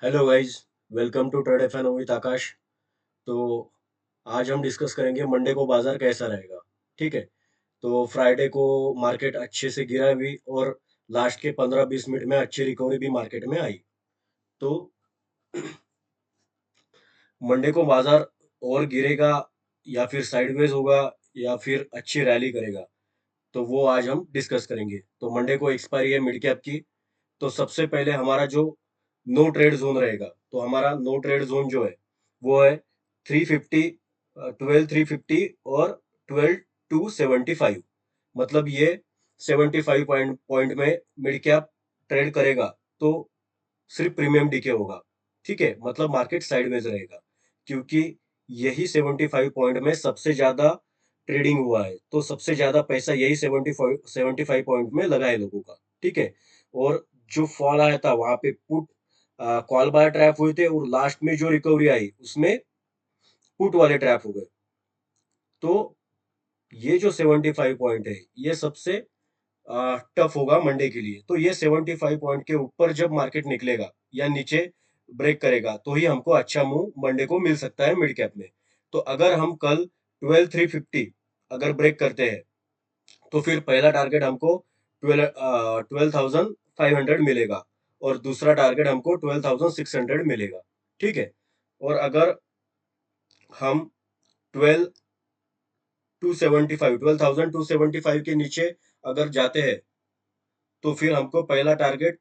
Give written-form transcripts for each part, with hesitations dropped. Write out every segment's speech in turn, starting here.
Hello guys, welcome to trade FN with Akash. तो आज हम डिस्कस करेंगे मंडे को बाजार कैसा रहेगा। ठीक है। तो फ्राइडे को मार्केट अच्छे से गिरा भी और लास्ट के 15-20 मिनट में अच्छी रिकवरी भी मार्केट में आई। तो मंडे को बाजार और गिरेगा या फिर साइडवेज होगा या फिर अच्छी रैली करेगा, तो वो आज हम डिस्कस करेंगे। तो मंडे को एक्सपायरी है मिड कैप की। तो सबसे पहले हमारा जो नो ट्रेड जोन रहेगा, तो हमारा नो ट्रेड जोन जो है वो है 350, 12,350 और 12,275। मतलब ये 75 पॉइंट पॉइंट में मिड कैप ट्रेड करेगा तो सिर्फ प्रीमियम डीके होगा। ठीक है, मतलब मार्केट साइडवेज रहेगा, क्योंकि यही 75 पॉइंट में सबसे ज्यादा ट्रेडिंग हुआ है। तो सबसे ज्यादा पैसा यही 75 पॉइंट में लगा है लोगों का। ठीक है। और जो फॉल आया था वहां पे पुट कॉल बाय ट्रैप हुए थे और लास्ट में जो रिकवरी आई उसमें पुट वाले ट्रैप हो गए। तो ये जो 75 पॉइंट है ये सबसे टफ होगा मंडे के लिए। तो ये 75 पॉइंट के ऊपर जब मार्केट निकलेगा या नीचे ब्रेक करेगा तो ही हमको अच्छा मूव मंडे को मिल सकता है मिड कैप में। तो अगर हम कल 12,350 अगर ब्रेक करते हैं तो फिर पहला टारगेट हमको 12,500 मिलेगा और दूसरा टारगेट हमको 12,600 मिलेगा। ठीक है। और अगर हम 12,275 के नीचे अगर जाते हैं तो फिर हमको पहला टारगेट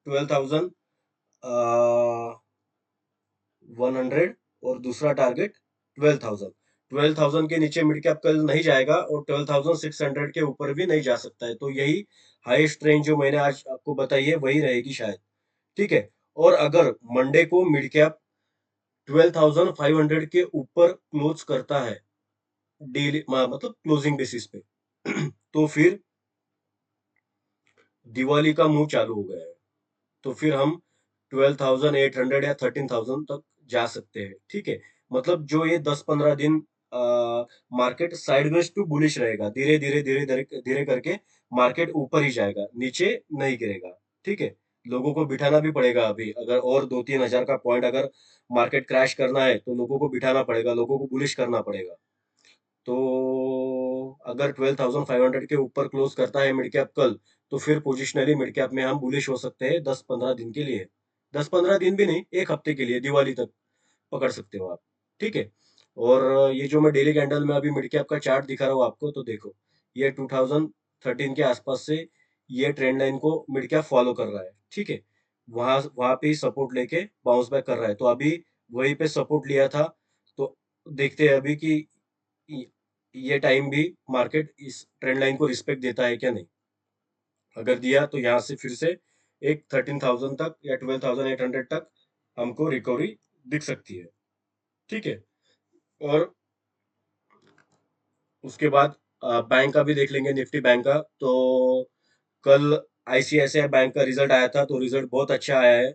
12,100 और दूसरा टारगेट 12,000। 12,000 के नीचे मिड कैप कल नहीं जाएगा और 12,600 के ऊपर भी नहीं जा सकता है। तो यही हाईएस्ट रेंज जो मैंने आज आपको बताई है वही रहेगी शायद। ठीक है। और अगर मंडे को मिड कैप 12,500 के ऊपर क्लोज करता है डेली मतलब क्लोजिंग बेसिस पे तो फिर दिवाली का मुंह चालू हो गया है। तो फिर हम 12,800 या 13,000 तक जा सकते हैं। ठीक है। मतलब जो ये 10-15 दिन मार्केट साइडवेज टू बुलिश रहेगा, धीरे धीरे धीरे धीरे धीरे करके मार्केट ऊपर ही जाएगा, नीचे नहीं गिरेगा। ठीक है। लोगों को बिठाना भी पड़ेगा अभी, अगर और 2-3 हजार का पॉइंट अगर मार्केट क्रैश करना है तो लोगों को बिठाना पड़ेगा, लोगों को बुलिश करना पड़ेगा। तो अगर 12,500 के ऊपर क्लोज करता है मिड कैप कल, तो फिर पोजिशनली मिड कैप में हम बुलिश हो सकते हैं 10-15 दिन के लिए। 10-15 दिन भी नहीं, एक हफ्ते के लिए, दिवाली तक पकड़ सकते हो आप। ठीक है। और ये जो मैं डेली कैंडल में अभी मिड कैप का चार्ट दिखा रहा हूँ आपको, तो देखो ये 2013 के आसपास से ये ट्रेंड लाइन को मिड कैप फॉलो कर रहा है। ठीक है। वहां वहां पे ही सपोर्ट लेके बाउंस बैक कर रहा है, तो अभी वहीं पे सपोर्ट लिया था। तो देखते हैं अभी कि ये टाइम भी मार्केट इस ट्रेंड लाइन को रिस्पेक्ट देता है क्या नहीं। अगर दिया तो यहाँ से फिर से एक 13,000 तक या 12,800 तक हमको रिकवरी दिख सकती है। ठीक है। और उसके बाद बैंक का भी देख लेंगे, निफ्टी बैंक का। तो कल आईसीआईसीआई बैंक का रिजल्ट आया था, तो रिजल्ट बहुत अच्छा आया है।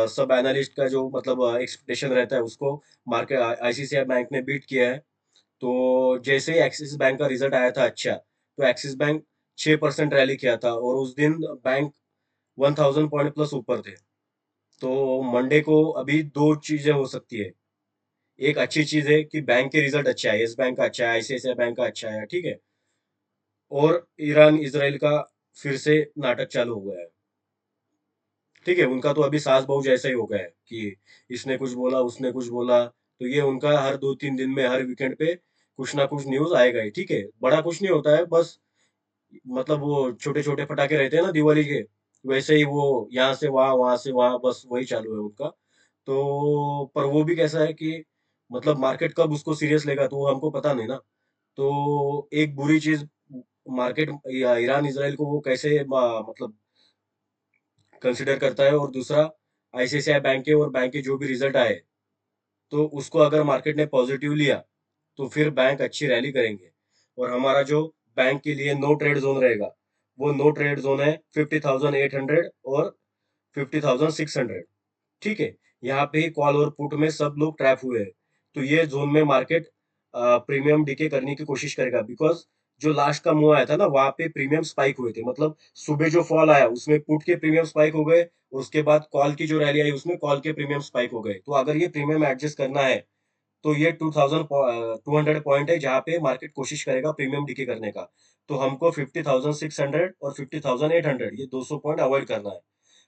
सब एनालिस्ट का जो मतलब एक्सपेक्टेशन रहता है उसको मार्केट आईसीआईसीआई बैंक ने बीट किया है। तो जैसे ही एक्सिस बैंक का रिजल्ट आया था अच्छा, तो एक्सिस बैंक 6% रैली किया था और उस दिन बैंक 1,000 पॉइंट प्लस ऊपर थे। तो मंडे को अभी दो चीजें हो सकती है। एक अच्छी चीज है कि बैंक के रिजल्ट अच्छा है, यस बैंक का अच्छा है, आईसीआईसीआई बैंक का अच्छा है। ठीक है। और ईरान इसराइल का फिर से नाटक चालू हो गया है। ठीक है। उनका तो अभी सास बहू जैसा ही हो गया है कि इसने कुछ बोला उसने कुछ बोला। तो ये उनका हर 2-3 दिन में हर वीकेंड पे कुछ ना कुछ न्यूज आएगा ही। ठीक है। बड़ा कुछ नहीं होता है, बस मतलब वो छोटे छोटे पटाखे रहते हैं ना दिवाली के, वैसे ही वो यहाँ से वहां से वहां, बस वही चालू है उनका। तो पर वो भी कैसा है कि मतलब मार्केट कब उसको सीरियस लेगा तो वो हमको पता नहीं ना। तो एक बुरी चीज मार्केट या ईरान इसराइल को वो कैसे मतलब कंसिडर करता है, और दूसरा आईसीआईसीआई बैंक के और बैंक के जो भी रिजल्ट आए, तो उसको अगर मार्केट ने पॉजिटिव लिया तो फिर बैंक अच्छी रैली करेंगे। और हमारा जो बैंक के लिए नो ट्रेड जोन रहेगा, वो नो ट्रेड जोन है 50,800 और 50,600। ठीक है। यहाँ पे ही कॉल और पुट में सब लोग ट्रैप हुए हैं। तो ये जोन में मार्केट प्रीमियम डीके करने की कोशिश करेगा, बिकॉज जो लास्ट का मूव आया था ना, वहां पे प्रीमियम स्पाइक हुए थे, मतलब सुबह जो फॉल आया उसमें पुट के प्रीमियम स्पाइक हो गए, और उसके बाद कॉल की जो रैली आई उसमें कॉल के प्रीमियम स्पाइक हो गए। तो अगर ये प्रीमियम एडजस्ट करना है तो ये 2,200 पॉइंट है जहाँ पे मार्केट कोशिश करेगा प्रीमियम डीके करने का। तो हमको 50,600 और 50,800 ये 200 पॉइंट अवॉइड करना है।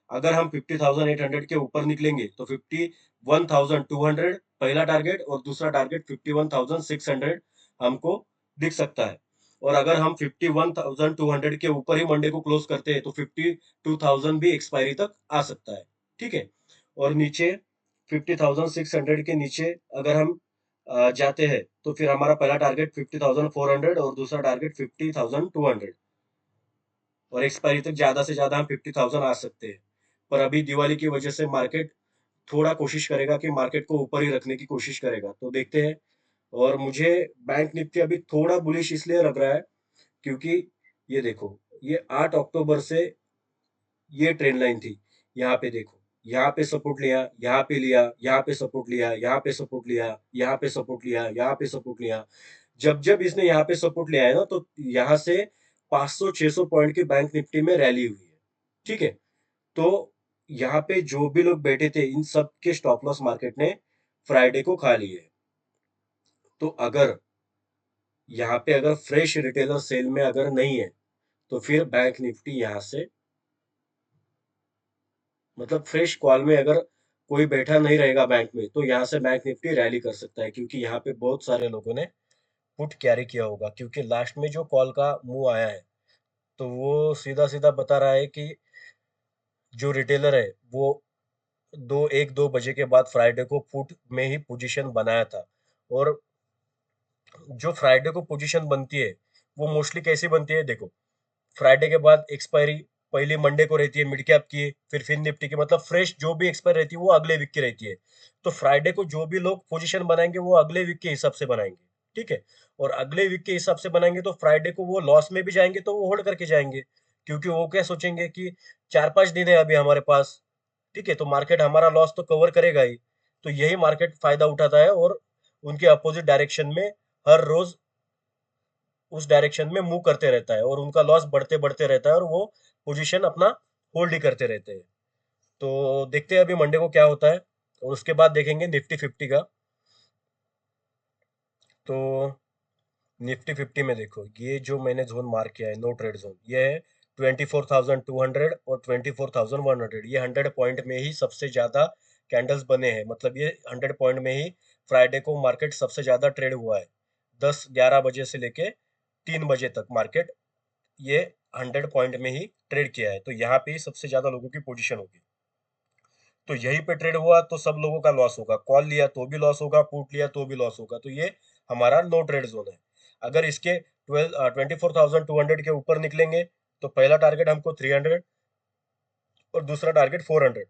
अगर हम 50,800 के ऊपर निकलेंगे तो 51,200 पहला टारगेट, और दूसरा टारगेट 51,600 हमको दिख सकता है। और अगर हम 51,200 के ऊपर ही मंडे को क्लोज करते हैं तो 52,000 भी एक्सपायरी तक आ सकता है। ठीक है। और नीचे 50,600 के नीचे अगर हम जाते हैं तो फिर हमारा पहला टारगेट 50,400 और दूसरा टारगेट 50,200, और एक्सपायरी तक ज्यादा से ज्यादा हम 50,000 आ सकते हैं। पर अभी दिवाली की वजह से मार्केट थोड़ा कोशिश करेगा कि मार्केट को ऊपर ही रखने की कोशिश करेगा, तो देखते हैं। और मुझे बैंक निफ्टी अभी थोड़ा बुलिश इसलिए लग रहा है क्योंकि ये देखो, ये 8 अक्टूबर से ये ट्रेंड लाइन थी। यहाँ पे देखो, यहाँ पे सपोर्ट लिया, यहाँ पे लिया, यहाँ पे सपोर्ट लिया, यहाँ पे सपोर्ट लिया, यहाँ पे सपोर्ट लिया, यहाँ पे सपोर्ट लिया। जब जब इसने यहाँ पे सपोर्ट लिया है ना, तो यहाँ से 500-600 पॉइंट की बैंक निफ्टी में रैली हुई है। ठीक है। तो यहाँ पे जो भी लोग बैठे थे इन सब के स्टॉप लॉस मार्केट ने फ्राइडे को खा लिए। तो अगर यहाँ पे अगर फ्रेश रिटेलर सेल में अगर नहीं है तो फिर बैंक निफ्टी यहाँ से, मतलब फ्रेश कॉल में अगर कोई बैठा नहीं रहेगा बैंक में तो यहाँ से बैंक निफ्टी रैली कर सकता है, क्योंकि यहाँ पे बहुत सारे लोगों ने पुट कैरी किया होगा, क्योंकि लास्ट में जो कॉल का मुंह आया है तो वो सीधा सीधा बता रहा है कि जो रिटेलर है वो 1-2 बजे के बाद फ्राइडे को पुट में ही पोजीशन बनाया था। और जो फ्राइडे को पोजीशन बनती है वो मोस्टली कैसी बनती है, देखो, फ्राइडे के बाद एक्सपायरी पहली मंडे को रहती है मिड कैप की, फिर फिन निफ्टी की, मतलब फ्रेश जो भी एक्सपायरी रहती है वो अगले वीक की रहती है। तो फ्राइडे को जो भी लोग पोजीशन बनाएंगे वो अगले वीक के हिसाब से बनाएंगे। ठीक है। और अगले वीक के हिसाब से बनाएंगे तो फ्राइडे को वो लॉस में भी जाएंगे तो वो होल्ड करके जाएंगे, क्योंकि वो क्या सोचेंगे कि 4-5 दिन है अभी हमारे पास। ठीक है, तो मार्केट हमारा लॉस तो कवर करेगा ही। तो यही मार्केट फायदा उठाता है और उनके अपोजिट डायरेक्शन में हर रोज उस डायरेक्शन में मूव करते रहता है, और उनका लॉस बढ़ते बढ़ते रहता है और वो पोजीशन अपना होल्ड ही करते रहते हैं। तो देखते हैं अभी मंडे को क्या होता है, और उसके बाद देखेंगे निफ्टी फिफ्टी का। तो निफ्टी फिफ्टी में देखो, ये जो मैंने जोन मार्क किया है नो ट्रेड जोन, ये है 24,200 और 24,100। ये 100 पॉइंट में ही सबसे ज्यादा कैंडल्स बने हैं, मतलब ये 100 पॉइंट में ही फ्राइडे को मार्केट सबसे ज्यादा ट्रेड हुआ है। 10-11 बजे से लेके 3 बजे तक मार्केट ये 100 पॉइंट में ही ट्रेड किया है, तो यहाँ पे ही सबसे ज्यादा लोगों की पोजीशन होगी। तो यहीं पे ट्रेड हुआ तो सब लोगों का लॉस होगा, कॉल लिया तो भी लॉस होगा, पुट लिया तो भी लॉस होगा, तो ये हमारा नो ट्रेड जोन है। अगर इसके 24,200 के ऊपर निकलेंगे तो पहला टारगेट हमको 300 और दूसरा टारगेट 400।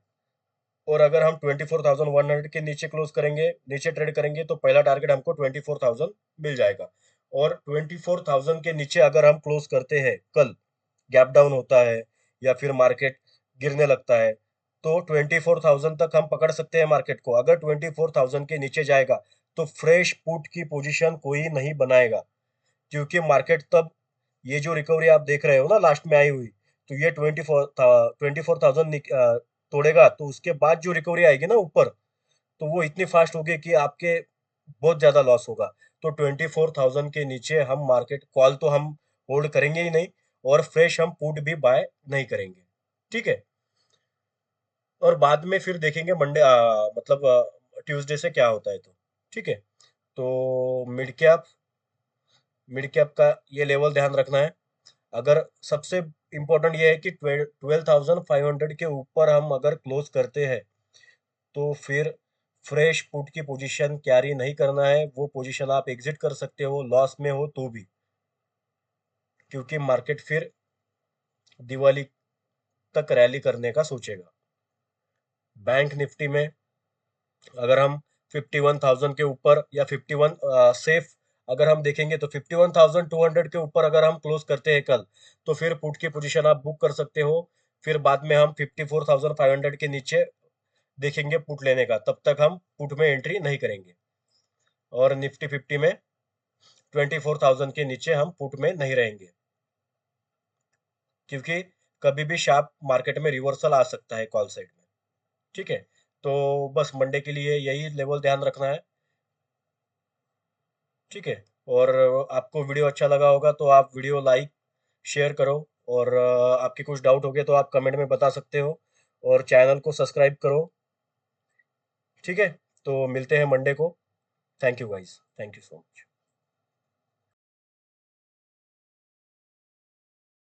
और अगर हम 24,100 के नीचे क्लोज करेंगे, नीचे ट्रेड करेंगे, तो पहला टारगेट हमको 24,000 मिल जाएगा। और 24,000 के नीचे अगर हम क्लोज करते हैं कल, गैप डाउन होता है या फिर मार्केट गिरने लगता है, तो 24,000 तक हम पकड़ सकते हैं मार्केट को। अगर 24,000 के नीचे जाएगा तो फ्रेश पुट की पोजीशन कोई नहीं बनाएगा, क्योंकि मार्केट तब, ये जो रिकवरी आप देख रहे हो ना लास्ट में आई हुई, तो ये 24,000 तोड़ेगा तो उसके बाद जो रिकवरी आएगी ना ऊपर, तो वो इतनी फास्ट होगी कि आपके बहुत ज्यादा लॉस होगा। तो 24,000 के नीचे हम मार्केट कॉल तो हम होल्ड करेंगे ही नहीं, और फ्रेश हम पुट भी बाय नहीं करेंगे। ठीक है। और बाद में फिर देखेंगे मंडे, मतलब ट्यूसडे से क्या होता है। तो ठीक है। तो मिड कैप का ये लेवल ध्यान रखना है। अगर सबसे इम्पोर्टेंट ये है कि 12,500 के ऊपर हम अगर क्लोज करते हैं तो फिर फ्रेश पुट की पोजीशन कैरी नहीं करना है, वो पोजीशन आप एग्जिट कर सकते हो लॉस में हो तो भी, क्योंकि मार्केट फिर दिवाली तक रैली करने का सोचेगा। बैंक निफ्टी में अगर हम 51,000 के ऊपर या 51 सेफ अगर हम देखेंगे तो 51,200 के ऊपर अगर हम क्लोज करते हैं कल, तो फिर पुट की पोजीशन आप बुक कर सकते हो। फिर बाद में हम 54,500 के नीचे देखेंगे पुट लेने का, तब तक हम पुट में एंट्री नहीं करेंगे। और निफ्टी फिफ्टी में 24,000 के नीचे हम पुट में नहीं रहेंगे, क्योंकि कभी भी शार्प मार्केट में रिवर्सल आ सकता है कॉल साइड में। ठीक है, तो बस मंडे के लिए यही लेवल ध्यान रखना है। ठीक है, और आपको वीडियो अच्छा लगा होगा तो आप वीडियो लाइक शेयर करो, और आपके कुछ डाउट हो गए तो आप कमेंट में बता सकते हो, और चैनल को सब्सक्राइब करो। ठीक है, तो मिलते हैं मंडे को। Thank you guys, thank you so much.